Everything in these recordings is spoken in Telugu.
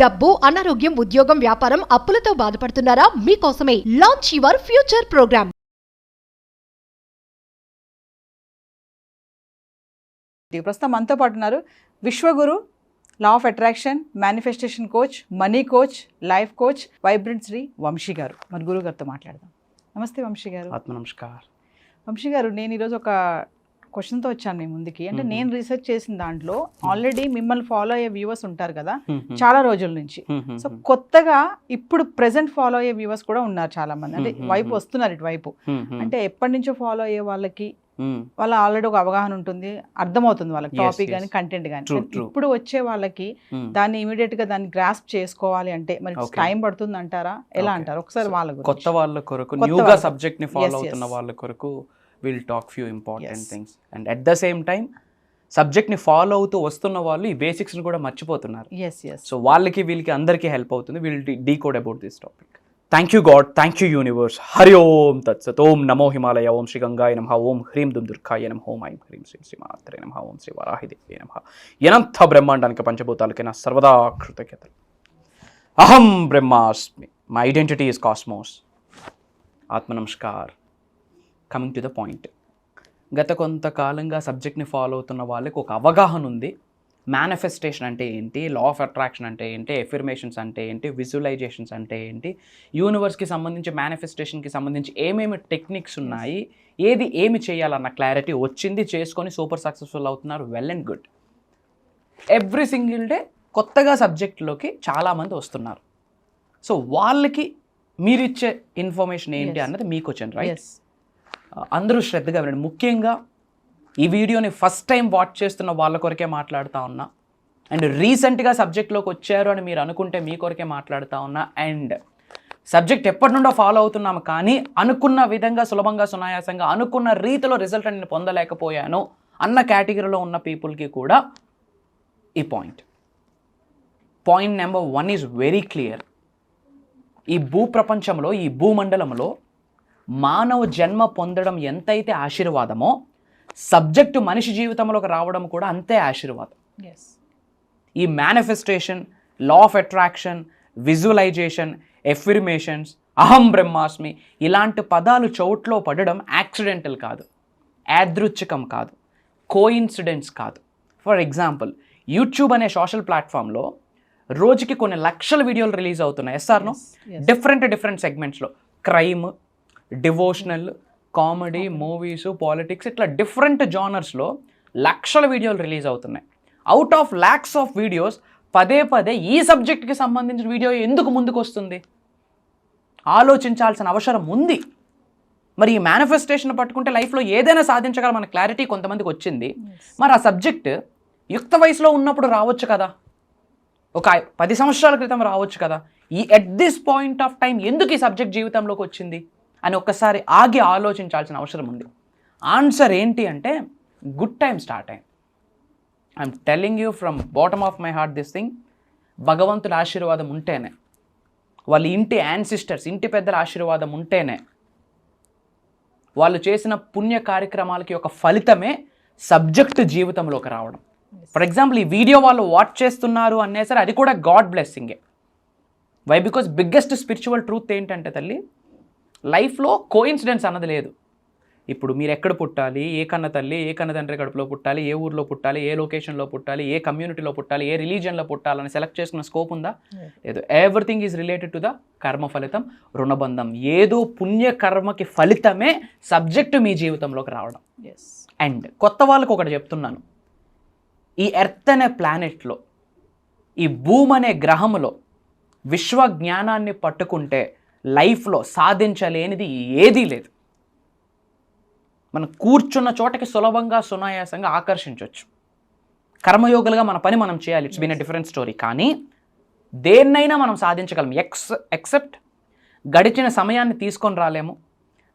డబ్బు, అనారోగ్యం, ఉద్యోగం, వ్యాపారం, అప్పులతో బాధపడుతున్నారా? మీకోసమే లాంచ్ యువర్ ఫ్యూచర్ ప్రోగ్రామ్. ప్రస్తుతం మనతో పాటు ఉన్నారు Vishwaguru, law of attraction, manifestation coach, money coach, life coach, vibrant Shri Vamsi garu. మన గురువు గారితో మాట్లాడదాం. నమస్తే వంశీ గారు. ఆత్మ నమస్కార్. వంశీ గారు, నేను ఈరోజు ఒక క్వశ్చన్తో వచ్చాను మీ ముందుకి. అంటే నేను రీసెర్చ్ చేసిన దాంట్లో ఆల్రెడీ మిమ్మల్ని ఫాలో అయ్యే వ్యూవర్స్ ఉంటారు కదా చాలా రోజుల నుంచి. సో కొత్తగా ఇప్పుడు ప్రెసెంట్ ఫాలో అయ్యే వ్యూవర్స్ కూడా ఉన్నారు చాలా మంది. అంటే వైపు వస్తున్నారు ఇటువైపు. అంటే ఎప్పటి నుంచో ఫాలో అయ్యే వాళ్ళకి వాళ్ళ ఆల్రెడీ ఒక అవగాహన ఉంటుంది, అర్థమవుతుంది వాళ్ళకి టాపిక్ కానీ కంటెంట్ కానీ. ఇప్పుడు వచ్చే వాళ్ళకి దాన్ని ఇమీడియట్ గా దాన్ని గ్రాస్ప్ చేసుకోవాలి అంటే మరి టైం పడుతుంది అంటారా? ఎలా అంటారు? ఒకసారి వాళ్ళ గురించి. కొత్త వాళ్ళ కొరకు, న్యూగా సబ్జెక్ట్ ని ఫాలో అవుతున్న వాళ్ళ కొరకు will talk few important things. And at the same time subject ని ఫాలో అవుతూ వస్తున్న వాళ్ళు ఈ బేసిక్స్ ని కూడా మర్చిపోతున్నారు. సో వాళ్ళకి వీళ్ళకి అందరికీ హెల్ప్ అవుతుంది. Will decode about this topic. Thank you God, thank you universe. Hari ఓం తత్సత్. ఓం నమో హిమాలయ, ఓం శ్రీ గంగాయ నమః, ఓం హ్రీం దుమ్ దుర్గాయ నమః, ఓం ఐం హ్రీం శ్రీ శ్రీమాత్రే నమః, ఓం శ్రీ వరాహిదేవి నమః. ఎనంత బ్రహ్మాండానికి పంచభూతాలకైనా సర్వదా కృతజ్ఞతలు. అహం బ్రహ్మాస్మి, మై ఐడెంటిటీ ఈజ్ కాస్మోస్. ఆత్మ నమస్కార్. Coming to the point. గత కొంతకాలంగా సబ్జెక్ట్ని ఫాలో అవుతున్న వాళ్ళకి ఒక అవగాహన ఉంది. మేనిఫెస్టేషన్ అంటే ఏంటి, లా ఆఫ్ అట్రాక్షన్ అంటే ఏంటి, ఎఫర్మేషన్స్ అంటే ఏంటి, విజువలైజేషన్స్ అంటే ఏంటి, యూనివర్స్కి సంబంధించి మేనిఫెస్టేషన్కి సంబంధించి ఏమేమి టెక్నిక్స్ ఉన్నాయి, ఏమి చేయాలన్న క్లారిటీ వచ్చింది. చేసుకొని సూపర్ సక్సెస్ఫుల్ అవుతున్నారు. Well and good. Every single day కొత్తగా సబ్జెక్ట్లోకి చాలామంది వస్తున్నారు. సో వాళ్ళకి మీరు ఇచ్చే ఇన్ఫర్మేషన్ ఏంటి అన్నది మీకు వచ్చింది, రైట్? అందరూ శ్రద్ధగా వినండి. ముఖ్యంగా ఈ వీడియోని ఫస్ట్ టైం వాచ్ చేస్తున్న వాళ్ళ కొరకే మాట్లాడుతూ ఉన్నా. అండ్ రీసెంట్గా సబ్జెక్ట్లోకి వచ్చారు అని మీరు అనుకుంటే మీ కొరకే మాట్లాడుతూ ఉన్నా. అండ్ సబ్జెక్ట్ ఎప్పటి నుండో ఫాలో అవుతున్నాము కానీ అనుకున్న విధంగా సులభంగా సునాయాసంగా అనుకున్న రీతిలో రిజల్ట్ నేను పొందలేకపోయాను అన్న కేటగిరీలో ఉన్న పీపుల్కి కూడా ఈ point number 1 is very clear. ఈ భూప్రపంచంలో, ఈ భూమండలంలో మానవ జన్మ పొందడం ఎంతైతే ఆశీర్వాదమో, సబ్జెక్టు మనిషి జీవితంలోకి రావడం కూడా అంతే ఆశీర్వాదం. ఈ manifestation, law of attraction, visualization, affirmations, అహం బ్రహ్మాస్మి ఇలాంటి పదాలు చోట్లో పడడం యాక్సిడెంటల్ కాదు, యాదృచ్ఛికం కాదు, కోఇన్సిడెన్స్ కాదు. ఫర్ ఎగ్జాంపుల్, యూట్యూబ్ అనే సోషల్ ప్లాట్ఫామ్లో రోజుకి కొన్ని లక్షల వీడియోలు రిలీజ్ అవుతున్నాయి. ఎస్ఆర్నో? డిఫరెంట్ సెగ్మెంట్స్లో crime, devotional, comedy, movies, politics, ఇట్లా డిఫరెంట్ జానర్స్లో లక్షల వీడియోలు రిలీజ్ అవుతున్నాయి. Out of lakhs of videos పదే ఈ సబ్జెక్ట్కి సంబంధించిన వీడియో ఎందుకు ముందుకు వస్తుంది? ఆలోచించాల్సిన అవసరం ఉంది. మరి ఈ మేనిఫెస్టేషన్ పట్టుకుంటే లైఫ్లో ఏదైనా సాధించగలమన్న క్లారిటీ కొంతమందికి వచ్చింది. మరి ఆ సబ్జెక్ట్ యుక్త వయసులో ఉన్నప్పుడు రావచ్చు కదా, ఒక 10 సంవత్సరాల క్రితం రావచ్చు కదా. At this point of time ఎందుకు ఈ సబ్జెక్ట్ జీవితంలోకి వచ్చింది అని ఒక్కసారి ఆగి ఆలోచించాల్సిన అవసరం ఉంది. ఆన్సర్ ఏంటి అంటే, గుడ్ టైం స్టార్ట్ అయింది. I'm telling you from bottom of my heart this thing. భగవంతుడి ఆశీర్వాదం ఉంటేనే, వాళ్ళ ఇంటి యాన్సిస్టర్స్, ఇంటి పెద్దల ఆశీర్వాదం ఉంటేనే, వాళ్ళు చేసిన పుణ్య కార్యక్రమాలకి ఒక ఫలితమే సబ్జెక్ట్ జీవితంలోకి రావడం. ఫర్ ఎగ్జాంపుల్, ఈ వీడియో వాళ్ళు వాచ్ చేస్తున్నారు అనేసరి అది కూడా గాడ్ బ్లెస్సింగే. Why? Because biggest spiritual truth ఏంటంటే తల్లి, లైఫ్లో కోఇన్సిడెన్స్ అన్నది లేదు. ఇప్పుడు మీరు ఎక్కడ పుట్టాలి, ఏ కన్న తల్లి, ఏ కన్న తండ్రి కడుపులో పుట్టాలి, ఏ ఊర్లో పుట్టాలి, ఏ లొకేషన్లో పుట్టాలి, ఏ కమ్యూనిటీలో పుట్టాలి, ఏ రిలీజియన్లో పుట్టాలని సెలెక్ట్ చేసుకున్న స్కోప్ ఉందా? లేదు. Everything is related to the కర్మ ఫలితం, రుణబంధం. ఏదో పుణ్యకర్మకి ఫలితమే సబ్జెక్టు మీ జీవితంలోకి రావడం. అండ్ కొత్త వాళ్ళకు ఒకటి చెప్తున్నాను, ఈ ఎర్త్ అనే ప్లానెట్లో, ఈ భూమి అనే గ్రహంలో విశ్వ జ్ఞానాన్ని పట్టుకుంటే లైఫ్లో సాధించలేనిది ఏదీ లేదు. మనం కూర్చున్న చోటకి సులభంగా సునాయాసంగా ఆకర్షించవచ్చు. కర్మయోగులుగా మన పని మనం చేయాలి, it's been a different story. కానీ దేన్నైనా మనం సాధించగలం, ఎక్సెప్ట్ గడిచిన సమయాన్ని తీసుకొని రాలేము,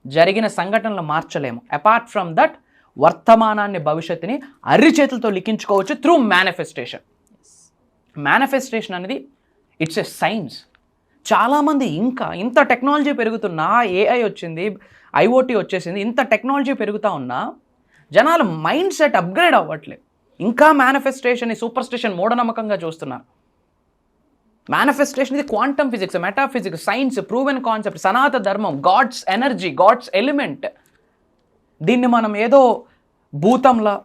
జరిగిన సంఘటనలు మార్చలేము. అపార్ట్ ఫ్రమ్ దట్, వర్తమానాన్ని, భవిష్యత్తుని అరిచేతులతో లిఖించుకోవచ్చు త్రూ మేనిఫెస్టేషన్. మేనిఫెస్టేషన్ అనేది ఇట్స్ ఎ సైన్స్. చాలామంది ఇంకా ఇంత టెక్నాలజీ పెరుగుతున్నా, ఏఐ వచ్చింది, ఐఓటీ వచ్చేసింది, ఇంత టెక్నాలజీ పెరుగుతూ ఉన్నా జనాల మైండ్ సెట్ అప్గ్రేడ్ అవ్వట్లేదు. ఇంకా మేనిఫెస్టేషన్, సూపర్ స్టిషన్ మూఢనమ్మకంగా చూస్తున్నారు. మేనిఫెస్టేషన్ ఇది quantum physics, metaphysics, science, proven concept, సనాతన ధర్మం, గాడ్స్ ఎనర్జీ, గాడ్స్ ఎలిమెంట్. దీన్ని మనం ఏదో భూతంలా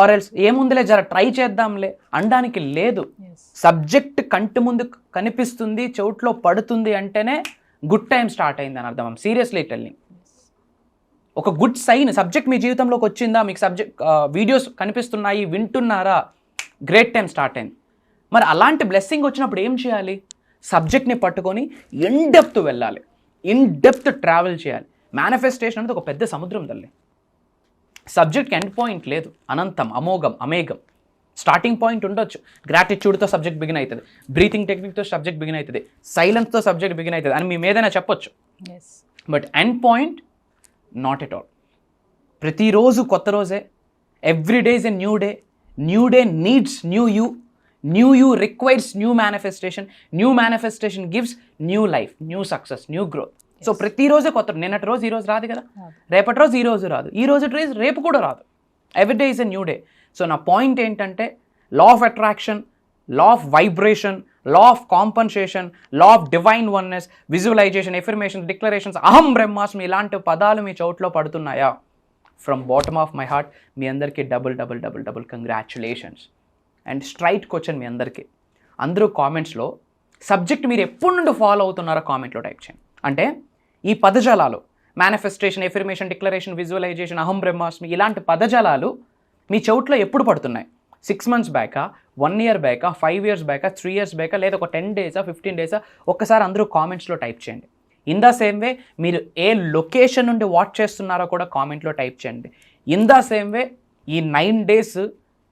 ఆర్ ఎల్స్ ఏముందిలే జర ట్రై చేద్దాంలే అనడానికి లేదు. సబ్జెక్ట్ కంటి ముందు కనిపిస్తుంది, చెవుట్లో పడుతుంది అంటేనే గుడ్ టైం స్టార్ట్ అయింది అని అర్థం. సీరియస్లీ టెల్లింగ్, ఒక గుడ్ సైన్. సబ్జెక్ట్ మీ జీవితంలోకి వచ్చిందా, మీకు సబ్జెక్ట్ వీడియోస్ కనిపిస్తున్నాయి, వింటున్నారా, గ్రేట్ టైం స్టార్ట్ అయింది. మరి అలాంటి బ్లెస్సింగ్ వచ్చినప్పుడు ఏం చేయాలి? సబ్జెక్ట్ని పట్టుకొని ఇన్ డెప్త్ వెళ్ళాలి, ఇన్ డెప్త్ ట్రావెల్ చేయాలి. మేనిఫెస్టేషన్ అనేది ఒక పెద్ద సముద్రం తల్లి. సబ్జెక్ట్కి ఎండ్ పాయింట్ లేదు, అనంతం, అమోఘం, అమేఘం. స్టార్టింగ్ పాయింట్ ఉండొచ్చు. గ్రాటిట్యూడ్తో సబ్జెక్ట్ బిగిన్ అవుతుంది, బ్రీతింగ్ టెక్నిక్తో సబ్జెక్ట్ బిగిన్ అవుతుంది, సైలెన్స్తో సబ్జెక్ట్ బిగిన్ అవుతుంది అని మేము ఏదైనా చెప్పొచ్చు. But end point not at all. ప్రతిరోజు కొత్త రోజే. Every day is a new day. New day needs new you. New you requires new manifestation. New manifestation gives new life, new success, new growth. So ప్రతిరోజే కొత్త. నిన్నటి రోజు ఈ రోజు రాదు కదా, రేపటి రోజు ఈ రోజు రాదు, ఈ రోజు రేపు కూడా రాదు. Every day is a new day. So నా పాయింట్ ఏంటంటే law of attraction, law of vibration, law of compensation, law of divine oneness, visualisation, affirmation, declarations, అహం బ్రహ్మాస్మి ఇలాంటి పదాలు మీ చోట్లో పడుతున్నాయా? From bottom of my heart మీ అందరికీ double double double double congratulations. And straight question మీ అందరికీ, అందరూ కామెంట్స్లో సబ్జెక్ట్ మీరు ఎప్పటి నుండి ఫాలో అవుతున్నారో కామెంట్లో టైప్ చేయండి. అంటే ఈ పదజాలాలు మేనిఫెస్టేషన్, ఎఫర్మేషన్, డిక్లరేషన్, విజువలైజేషన్, అహం బ్రహ్మాస్మి ఇలాంటి పదజాలాలు మీ చోట్లో ఎప్పుడు పడుతున్నాయి? 6 months బ్యాకా, 1 year బ్యాకా, 5 years బ్యాకా, 3 years బ్యాకా, లేదా ఒక 10 days, 15 days? ఒక్కసారి అందరూ కామెంట్స్లో టైప్ చేయండి. ఇన్ ద సేమ్ వే మీరు ఏ లొకేషన్ నుండి వాచ్ చేస్తున్నారో కూడా కామెంట్లో టైప్ చేయండి. ఇన్ ద సేమ్ వే ఈ 9 days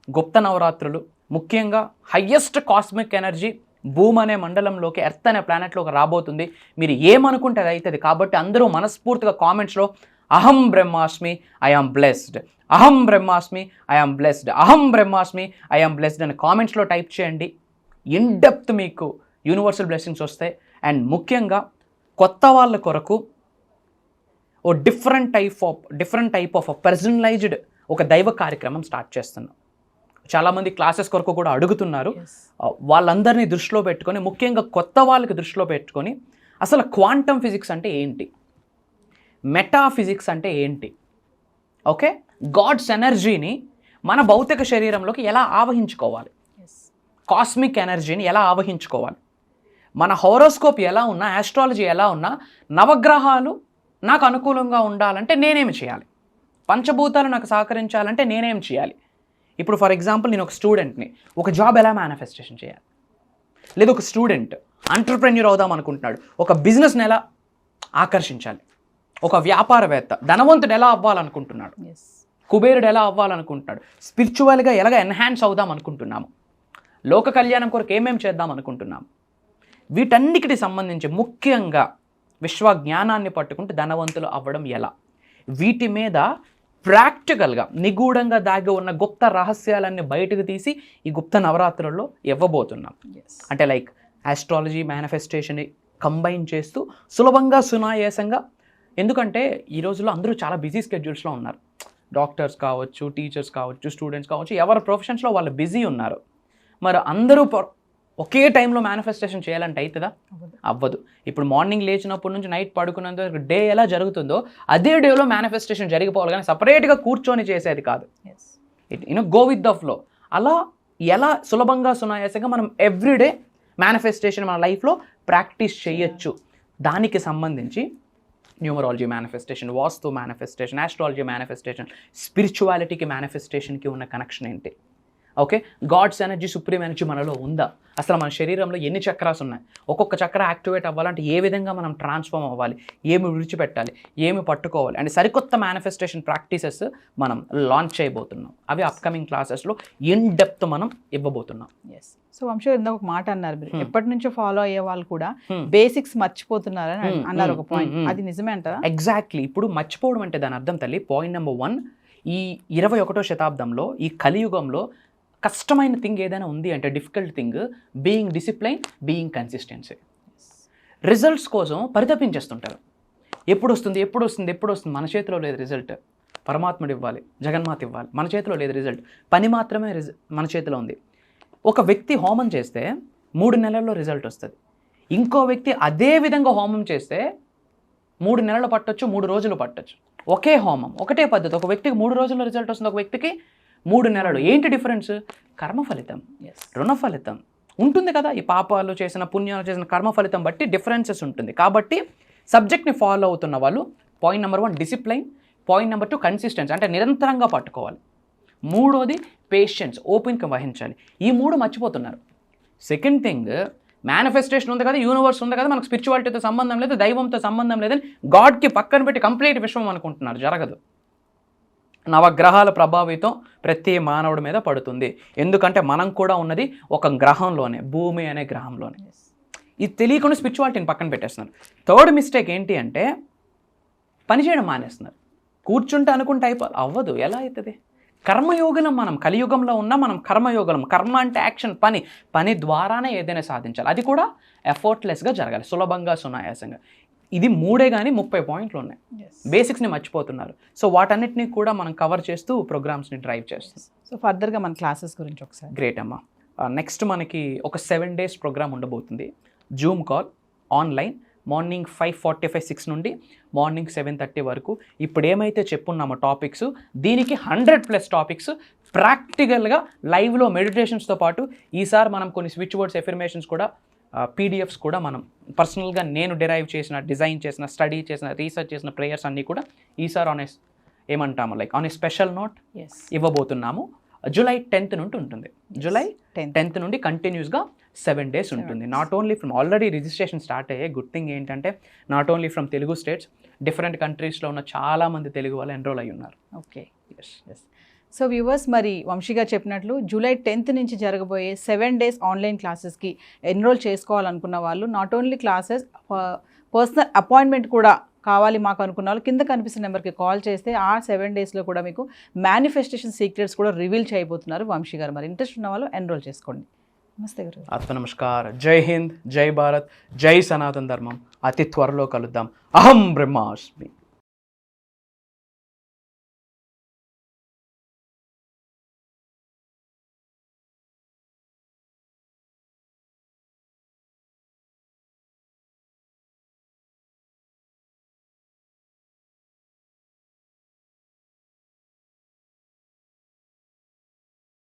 గుప్త నవరాత్రులు, ముఖ్యంగా హయ్యెస్ట్ కాస్మిక్ ఎనర్జీ భూమి అనే మండలంలోకి, ఎర్త్ అనే ప్లానెట్లోకి రాబోతుంది. మీరు ఏమనుకుంటే అది అవుతుంది. కాబట్టి అందరూ మనస్ఫూర్తిగా కామెంట్స్లో అహం బ్రహ్మాస్మి, ఐ ఆమ్ బ్లెస్డ్, అహం బ్రహ్మాస్మి, ఐ ఆమ్ బ్లెస్డ్, అహం బ్రహ్మాస్మి, ఐ ఆమ్ బ్లెస్డ్ అని కామెంట్స్లో టైప్ చేయండి. ఇన్ డెప్త్ మీకు యూనివర్సల్ బ్లెస్సింగ్స్ వస్తాయి. అండ్ ముఖ్యంగా కొత్త వాళ్ళ కొరకు ఓ డిఫరెంట్ టైప్ ఆఫ్ పర్సనలైజ్డ్ ఒక దైవ కార్యక్రమం స్టార్ట్ చేస్తున్నాం. చాలామంది క్లాసెస్ కొరకు కూడా అడుగుతున్నారు. వాళ్ళందరినీ దృష్టిలో పెట్టుకొని, ముఖ్యంగా కొత్త వాళ్ళకి దృష్టిలో పెట్టుకొని, అసలు క్వాంటమ్ ఫిజిక్స్ అంటే ఏంటి, మెటాఫిజిక్స్ అంటే ఏంటి, ఓకే, గాడ్స్ ఎనర్జీని మన భౌతిక శరీరంలోకి ఎలా ఆవహించుకోవాలి, కాస్మిక్ ఎనర్జీని ఎలా ఆవహించుకోవాలి, మన హోరోస్కోప్ ఎలా ఉన్నా, ఆస్ట్రాలజీ ఎలా ఉన్నా, నవగ్రహాలు నాకు అనుకూలంగా ఉండాలంటే నేనేమి చేయాలి, పంచభూతాలు నాకు సహకరించాలంటే నేనేం చేయాలి. ఇప్పుడు ఫర్ ఎగ్జాంపుల్ నేను ఒక స్టూడెంట్ని, ఒక జాబ్ ఎలా మేనిఫెస్టేషన్ చేయాలి, లేదా ఒక స్టూడెంట్ ఎంటర్‌ప్రెన్యూర్ అవుదాం అనుకుంటున్నాడు, ఒక బిజినెస్ని ఎలా ఆకర్షించాలి, ఒక వ్యాపారవేత్త ధనవంతుడు ఎలా అవ్వాలనుకుంటున్నాడు, కుబేరుడు ఎలా అవ్వాలనుకుంటున్నాడు, స్పిరిచువల్గా ఎలాగ ఎన్హాన్స్ అవుదాం అనుకుంటున్నాము, లోక కళ్యాణం కొరకు ఏమేమి చేద్దాం అనుకుంటున్నాము, వీటన్నిటికి సంబంధించి ముఖ్యంగా విశ్వ జ్ఞానాన్ని పట్టుకుంటే ధనవంతులు అవ్వడం ఎలా, వీటి మీద ప్రాక్టికల్గా నిగూఢంగా దాగి ఉన్న గుప్త రహస్యాలన్నీ బయటకు తీసి ఈ గుప్త నవరాత్రుల్లో ఇవ్వబోతున్నాం. అంటే లైక్ ఆస్ట్రాలజీ, మేనిఫెస్టేషన్ కంబైన్ చేస్తూ సులభంగా, సునాయాసంగా. ఎందుకంటే ఈ రోజుల్లో అందరూ చాలా బిజీ స్కెడ్యూల్స్లో ఉన్నారు. డాక్టర్స్ కావచ్చు, టీచర్స్ కావచ్చు, స్టూడెంట్స్ కావచ్చు, ఎవరి ప్రొఫెషన్స్లో వాళ్ళు బిజీ ఉన్నారు. మరి అందరూ ఒకే టైంలో మేనిఫెస్టేషన్ చేయాలంటే అవుతుందా? అవ్వదు. ఇప్పుడు మార్నింగ్ లేచినప్పటి నుంచి నైట్ పడుకున్నంత డే ఎలా జరుగుతుందో అదే డేలో మేనిఫెస్టేషన్ జరిగిపోవాలి, కానీ సపరేట్గా కూర్చొని చేసేది కాదు. Go with the flow. అలా ఎలా సులభంగా, సునాయాసంగా మనం ఎవ్రీడే మేనిఫెస్టేషన్ మన లైఫ్లో ప్రాక్టీస్ చేయొచ్చు. దానికి సంబంధించి numerology manifestation, vastu manifestation, astrology manifestation, స్పిరిచువాలిటీకి మేనిఫెస్టేషన్కి ఉన్న కనెక్షన్ ఏంటి, okay, God's energy, supreme energy మనలో ఉందా, అసలు మన శరీరంలో ఎన్ని చక్రాస్ ఉన్నాయి, ఒక్కొక్క చక్ర యాక్టివేట్ అవ్వాలంటే ఏ విధంగా మనం ట్రాన్స్ఫార్మ్ అవ్వాలి, ఏమి విడిచిపెట్టాలి, ఏమి పట్టుకోవాలి అండ్ సరికొత్త మేనిఫెస్టేషన్ ప్రాక్టీసెస్ మనం లాంచ్ చేయబోతున్నాం. అవి అప్కమింగ్ క్లాసెస్లో ఇన్ డెప్త్ మనం ఇవ్వబోతున్నాం. సో వంశీ ఇందాక ఒక మాట అన్నారు, మీరు ఎప్పటి నుంచో ఫాలో అయ్యే వాళ్ళు కూడా బేసిక్స్ మర్చిపోతున్నారని అన్నారు ఒక పాయింట్. అది నిజమే అంటారా? ఎగ్జాక్ట్లీ. ఇప్పుడు మర్చిపోవడం అంటే దాని అర్థం తల్లి, పాయింట్ నెంబర్ 1, ఈ 21వ శతాబ్దంలో, ఈ కలియుగంలో కష్టమైన థింగ్ ఏదైనా ఉంది అంటే, difficult thing, being discipline, being consistency. Results కోసం పరితపించేస్తుంటారు. ఎప్పుడు వస్తుంది, ఎప్పుడు వస్తుంది, ఎప్పుడు వస్తుంది. మన చేతిలో లేదు రిజల్ట్, పరమాత్ముడు ఇవ్వాలి, జగన్మాత ఇవ్వాలి. మన చేతిలో లేదు రిజల్ట్, పని మాత్రమే మన చేతిలో ఉంది. ఒక వ్యక్తి హోమం చేస్తే 3 నెలల్లో రిజల్ట్ వస్తుంది. ఇంకో వ్యక్తి అదే విధంగా హోమం చేస్తే 3 నెలలు పట్టొచ్చు, 3 రోజులు పట్టొచ్చు. ఒకే హోమం, ఒకటే పద్ధతి. ఒక వ్యక్తికి 3 రోజుల్లో రిజల్ట్ వస్తుంది, ఒక వ్యక్తికి 3 నెలలు. ఏంటి డిఫరెన్స్? కర్మ ఫలితం, రుణ ఫలితం ఉంటుంది కదా. ఈ పాపాలు చేసిన, పుణ్యాలు చేసిన కర్మ ఫలితం బట్టి డిఫరెన్సెస్ ఉంటుంది. కాబట్టి సబ్జెక్ట్ని ఫాలో అవుతున్న వాళ్ళు point number 1 discipline, point number 2 consistency, అంటే నిరంతరంగా పట్టుకోవాలి. 3వది పేషెన్స్, ఓపిక వహించాలి. ఈ 3 మర్చిపోతున్నారు. సెకండ్ థింగ్, మేనిఫెస్టేషన్ ఉంది కదా, యూనివర్స్ ఉంది కదా, మనకు స్పిరిచువాలిటీతో సంబంధం లేదు, దైవంతో సంబంధం లేదని గాడ్కి పక్కన పెట్టి కంప్లీట్ విశ్వం అనుకుంటున్నారు. జరగదు. నవగ్రహాల ప్రభావితం ప్రతి మానవుడి మీద పడుతుంది. ఎందుకంటే మనం కూడా ఉన్నది ఒక గ్రహంలోనే, భూమి అనే గ్రహంలోనే. ఇది తెలియకుండా స్పిరిచువాలిటీని పక్కన పెట్టేస్తున్నారు. థర్డ్ మిస్టేక్ ఏంటి అంటే పని చేయడం మానేస్తున్నారు. కూర్చుంటే అనుకుంటే అవ్వదు. ఎలా అవుతుంది? కర్మయోగులం మనం. కలియుగంలో ఉన్న మనం కర్మయోగులం. కర్మ అంటే యాక్షన్, పని ద్వారానే ఏదైనా సాధించాలి. అది కూడా ఎఫర్ట్లెస్గా జరగాలి, సులభంగా, సునాయాసంగా. ఇది 3 కానీ 30 పాయింట్లు ఉన్నాయి. బేసిక్స్ని మర్చిపోతున్నారు. సో వాటన్నిటిని కూడా మనం కవర్ చేస్తూ ప్రోగ్రామ్స్ని డ్రైవ్ చేస్తాం. సో ఫర్దర్గా మన క్లాసెస్ గురించి ఒకసారి. గ్రేట్ అమ్మా. నెక్స్ట్ మనకి ఒక 7 days ప్రోగ్రామ్ ఉండబోతుంది. జూమ్ కాల్, ఆన్లైన్, మార్నింగ్ 5:45, 6 నుండి మార్నింగ్ 7:30 వరకు. ఇప్పుడు ఏమైతే చెప్పున్నామో టాపిక్స్, దీనికి 100+ టాపిక్స్ ప్రాక్టికల్గా లైవ్లో మెడిటేషన్స్తో పాటు ఈసారి మనం కొన్ని స్విచ్ వర్డ్స్, ఎఫర్మేషన్స్ కూడా, పీడిఎఫ్స్ కూడా మనం పర్సనల్గా నేను డిరైవ్ చేసిన, డిజైన్ చేసిన, స్టడీ చేసిన, రీసెర్చ్ చేసిన ప్రేయర్స్ అన్నీ కూడా ఈసారి ఆన్ ఏ స్పెషల్ నోట్ ఇవ్వబోతున్నాము. జూలై 10th నుండి ఉంటుంది. జూలై 10th నుండి కంటిన్యూస్గా 7 days ఉంటుంది. Not only from, already registration start అయ్యాయి. గుడ్ థింగ్ ఏంటంటే not only from Telugu states, different కంట్రీస్లో ఉన్న చాలామంది తెలుగు వాళ్ళు ఎన్రోల్ అయ్యి ఉన్నారు. Okay, yes. సో వ్యూవర్స్, మరి వంశీ గారు చెప్పినట్లు జూలై 10th నుంచి జరగబోయే 7 days ఆన్లైన్ క్లాసెస్కి ఎన్రోల్ చేసుకోవాలనుకున్న వాళ్ళు, not only classes, personal appointment కూడా కావాలి మాకు అనుకున్న వాళ్ళు కింద కనిపిస్తున్న నెంబర్కి కాల్ చేస్తే ఆ 7 daysలో కూడా మీకు మేనిఫెస్టేషన్ సీక్రెట్స్ కూడా రివీల్ చేయబోతున్నారు వంశీ గారు. మరి ఇంట్రెస్ట్ ఉన్న వాళ్ళు ఎన్రోల్ చేసుకోండి. నమస్తే గురు. ఆత్మ నమస్కారం. జై హింద్, జై భారత్, జై సనాతన ధర్మం. అతి త్వరలో కలుద్దాం. అహం బ్రహ్మాస్మి.